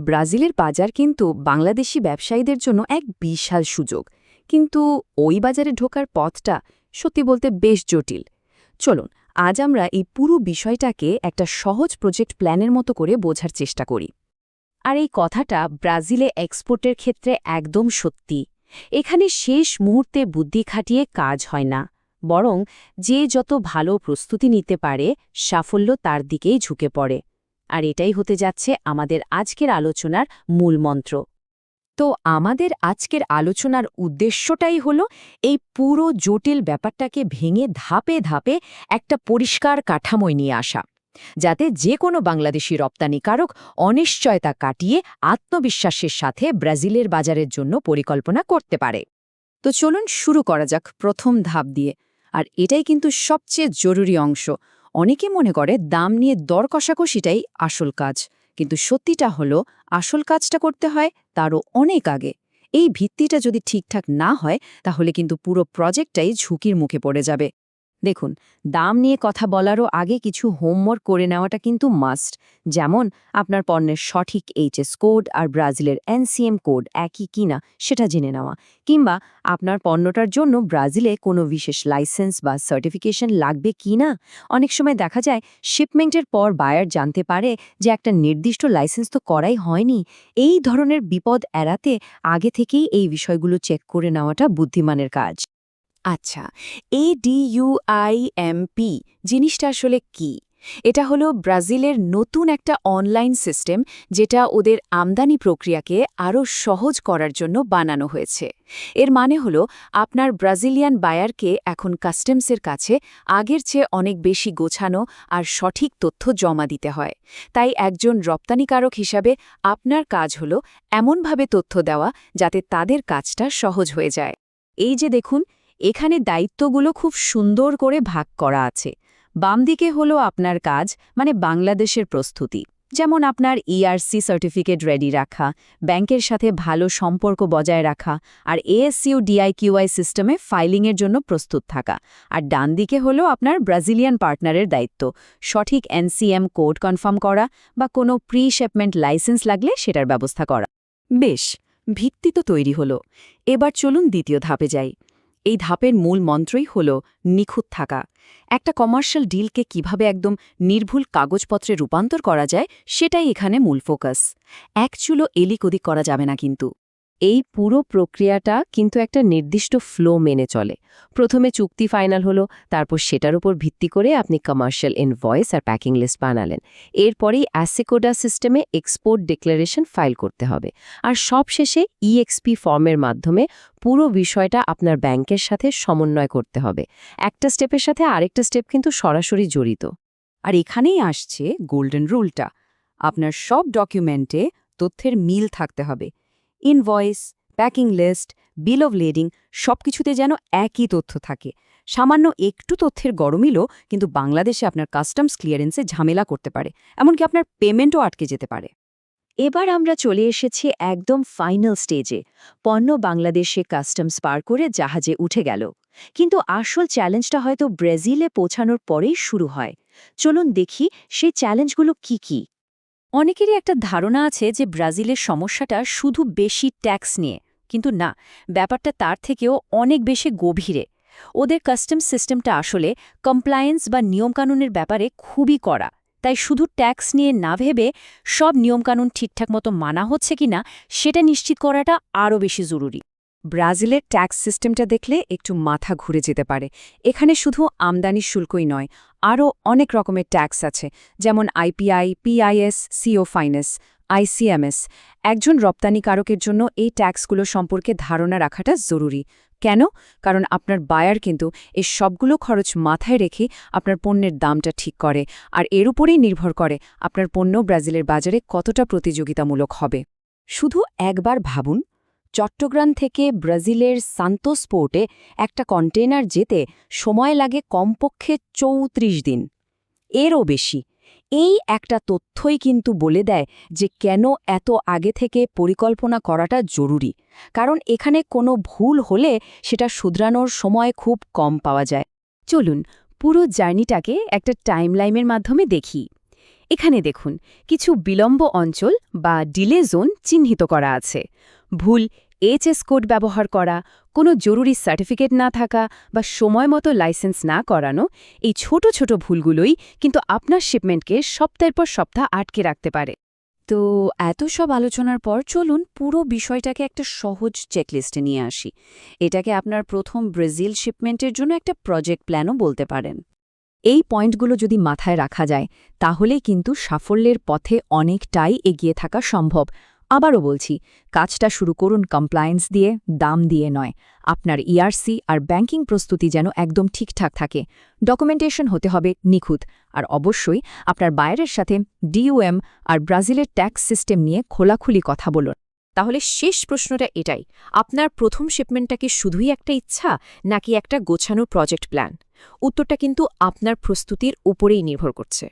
ব্রাজিলের বাজার কিন্তু বাংলাদেশি ব্যবসায়ীদের জন্য এক বিশাল সুযোগ, কিন্তু ওই বাজারে ঢোকার পথটা সত্যি বলতে বেশ জটিল। চলুন আজ আমরা এই পুরো বিষয়টাকে একটা সহজ প্রজেক্ট প্ল্যানের মতো করে বোঝার চেষ্টা করি। আর এই কথাটা ব্রাজিলে এক্সপোর্টের ক্ষেত্রে একদম সত্যি। এখানে শেষ মুহূর্তে বুদ্ধি খাটিয়ে কাজ হয় না, বরং যে যত ভালো প্রস্তুতি নিতে পারে সাফল্য তার দিকেই ঝুঁকে পড়ে। আর এটাই হতে যাচ্ছে আমাদের আজকের আলোচনার মূল মন্ত্র। তো আমাদের আজকের আলোচনার উদ্দেশ্যটাই হলো এই পুরো জটিল ব্যাপারটাকে ভেঙে ধাপে ধাপে একটা পরিষ্কার কাঠামোয় নিয়ে আসা, যাতে যে কোনো বাংলাদেশি রপ্তানিকারক অনিশ্চয়তা কাটিয়ে আত্মবিশ্বাসের সাথে ব্রাজিলের বাজারের জন্য পরিকল্পনা করতে পারে। তো চলুন শুরু করা যাক প্রথম ধাপ দিয়ে। আর এটাই কিন্তু সবচেয়ে জরুরি অংশ। অনেকে মনে করে দাম নিয়ে দর কষাকষিটাই আসল কাজ, কিন্তু সত্যিটা হলো আসল কাজটা করতে হয় তারও অনেক আগে। এই ভিত্তিটা যদি ঠিকঠাক না হয়, তাহলে কিন্তু পুরো প্রজেক্টটাই ঝুঁকির মুখে পড়ে যাবে। দেখুন, দাম নিয়ে কথা বলারও আগে কিছু হোমওয়ার্ক করে নেওয়াটা কিন্তু মাস্ট। যেমন আপনার পণ্যের সঠিক এইচএস কোড আর ব্রাজিলের এনসিএম কোড একই কিনা সেটা জেনে নেওয়া, কিংবা আপনার পণ্যটার জন্য ব্রাজিলে কোনো বিশেষ লাইসেন্স বা সার্টিফিকেশন লাগবে কিনা। অনেক সময় দেখা যায় শিপমেন্টের পর বায়ার জানতে পারে যে একটা নির্দিষ্ট লাইসেন্স তো করাই হয়নি। এই ধরনের বিপদ এড়াতে আগে থেকেই এই বিষয়গুলো চেক করে নেওয়াটা বুদ্ধিমানের কাজ। আচ্ছা, ADUIMP জিনিসটা আসলে কি? এটা হলো ব্রাজিলের নতুন একটা অনলাইন সিস্টেম, যেটা ওদের আমদানি প্রক্রিয়াকে আরও সহজ করার জন্য বানানো হয়েছে। এর মানে হলো আপনার ব্রাজিলিয়ান বায়ারকে এখন কাস্টমসের কাছে আগের চেয়ে অনেক বেশি গোছানো আর সঠিক তথ্য জমা দিতে হয়। তাই একজন রপ্তানিকারক হিসাবে আপনার কাজ হলো এমনভাবে তথ্য দেওয়া যাতে তাদের কাজটা সহজ হয়ে যায়। এই যে দেখুন, এখানে দায়িত্বগুলো খুব সুন্দর করে ভাগ করা আছে। বাম দিকে হলো আপনার কাজ, মানে বাংলাদেশের প্রস্তুতি, যেমন আপনার ইআরসি সার্টিফিকেট রেডি রাখা, ব্যাংকের সাথে ভালো সম্পর্ক বজায় রাখা, আর এএসইউ ডিআইকিউআই সিস্টেমে ফাইলিংয়ের জন্য প্রস্তুত থাকা। আর ডান দিকে হলো আপনার ব্রাজিলিয়ান পার্টনারের দায়িত্ব, সঠিক এনসিএম কোড কনফার্ম করা বা কোনো প্রি শিপমেন্ট লাইসেন্স লাগলে সেটার ব্যবস্থা করা। বেশ, ভিত্তি তো তৈরি হলো। এবার চলুন দ্বিতীয় ধাপে যাই। এই ধাপের মূল মন্ত্রই হল নিখুঁত থাকা। একটা কমার্শিয়াল ডিলকে কিভাবে একদম নির্ভুল কাগজপত্রে রূপান্তর করা যায়, সেটাই এখানে মূল ফোকাস। এক চুলো এলিক ওদিক করা যাবে না কিন্তু। এই পুরো প্রক্রিয়াটা কিন্তু একটা নির্দিষ্ট ফ্লো মেনে চলে। প্রথমে চুক্তি ফাইনাল হলো, তারপর সেটার উপর ভিত্তি করে আপনি কমার্শিয়াল ইনভয়েস আর প্যাকিং লিস্ট বানালেন। এরপরেই অ্যাসেকোডা সিস্টেমে এক্সপোর্ট ডিক্লারেশন ফাইল করতে হবে। আর সবশেষে ইএক্সপি ফর্মের মাধ্যমে পুরো বিষয়টা আপনার ব্যাংকের সাথে সমন্বয় করতে হবে। একটা স্টেপের সাথে আরেকটা স্টেপ কিন্তু সরাসরি জড়িত। আর এখানেই আসছে গোল্ডেন রুলটা। আপনার সব ডকুমেন্টে তথ্যের মিল থাকতে হবে। Invoice, packing list, bill of lading সবকিছুতে যেন একই তথ্য থাকে। সামান্য একটু তথ্যের গরমিলও কিন্তু বাংলাদেশে আপনার কাস্টমস ক্লিয়ারেন্সে ঝামেলা করতে পারে, এমনকি আপনার পেমেন্টও আটকে যেতে পারে। এবার আমরা চলে এসেছি একদম ফাইনাল স্টেজে। পণ্য বাংলাদেশে কাস্টমস পার করে জাহাজে উঠে গেল, কিন্তু আসল চ্যালেঞ্জটা হয়তো ব্রাজিলে পৌঁছানোর পরেই শুরু হয়। চলুন দেখি সেই চ্যালেঞ্জগুলো কি কি। অনেকেরই একটা ধারণা আছে যে ব্রাজিলের সমস্যাটা শুধু বেশি ট্যাক্স নিয়ে, কিন্তু না, ব্যাপারটা তার থেকেও অনেক বেশি গভীরে। ওদের কাস্টমস সিস্টেমটা আসলে কমপ্লায়েন্স বা নিয়মকানুনের ব্যাপারে খুবই কড়া। তাই শুধু ট্যাক্স নিয়ে না ভেবে সব নিয়মকানুন ঠিকঠাক মতো মানা হচ্ছে কিনা সেটা নিশ্চিত করাটা আরও বেশি জরুরি। ব্রাজিলের ট্যাক্স সিস্টেমটা দেখলে একটু মাথা ঘুরে যেতে পারে। এখানে শুধু আমদানি শুল্কই নয়, আরও অনেক রকমের ট্যাক্স আছে, যেমন আইপিআই, পিআইএস, সিও ফাইনেস, আইসিএমএস। একজন রপ্তানিকারকের জন্য এই ট্যাক্সগুলো সম্পর্কে ধারণা রাখাটা জরুরি। কেন? কারণ আপনার বায়ার কিন্তু এই সবগুলো খরচ মাথায় রেখে আপনার পণ্যের দামটা ঠিক করে, আর এর উপরেই নির্ভর করে আপনার পণ্য ব্রাজিলের বাজারে কতটা প্রতিযোগিতামূলক হবে। শুধু একবার ভাবুন, চট্টগ্রাম থেকে ব্রাজিলের সান্তোস পোর্টে একটা কন্টেইনার যেতে সময় লাগে কমপক্ষে ৩৪ দিন, এরও বেশি। এই একটা তথ্যই কিন্তু বলে দেয় যে কেন এত আগে থেকে পরিকল্পনা করাটা জরুরি। কারণ এখানে কোনো ভুল হলে সেটা শুধরানোর সময় খুব কম পাওয়া যায়। চলুন পুরো জার্নিটাকে একটা টাইমলাইনের মাধ্যমে দেখি। এখানে দেখুন কিছু বিলম্ব অঞ্চল বা ডিলে জোন চিহ্নিত করা আছে। ভুল এইচএস কোড ব্যবহার করা, কোনো জরুরি সার্টিফিকেট না থাকা বা সময়মতো লাইসেন্স না করানো, এই ছোট ছোট ভুলগুলোই কিন্তু আপনার শিপমেন্টকে সপ্তাহের পর সপ্তাহ আটকে রাখতে পারে। তো এত সব আলোচনার পর চলুন পুরো বিষয়টাকে একটা সহজ চেকলিস্টে নিয়ে আসি। এটাকে আপনার প্রথম ব্রাজিল শিপমেন্টের জন্য একটা প্রজেক্ট প্ল্যানও বলতে পারেন। এই পয়েন্টগুলো যদি মাথায় রাখা যায় তাহলে কিন্তু সাফল্যের পথে অনেকটাই এগিয়ে থাকা সম্ভব। আবারও বলছি, কাজটা শুরু করুন কমপ্লায়েন্স দিয়ে, দাম দিয়ে নয়। আপনার ইআরসি আর ব্যাংকিং প্রস্তুতি যেন একদম ঠিকঠাক থাকে। ডকুমেন্টেশন হতে হবে নিখুঁত, আর অবশ্যই আপনার বায়ারের সাথে ডিইউএম আর ব্রাজিলের ট্যাক্স সিস্টেম নিয়ে খোলাখুলি কথা বলুন। তাহলে শেষ প্রশ্নটা এটাই, আপনার প্রথম শিপমেন্টটা কি শুধুই একটা ইচ্ছা নাকি একটা গোছানো প্রজেক্ট প্ল্যান? উত্তরটা কিন্তু আপনার প্রস্তুতির উপরেই নির্ভর করছে।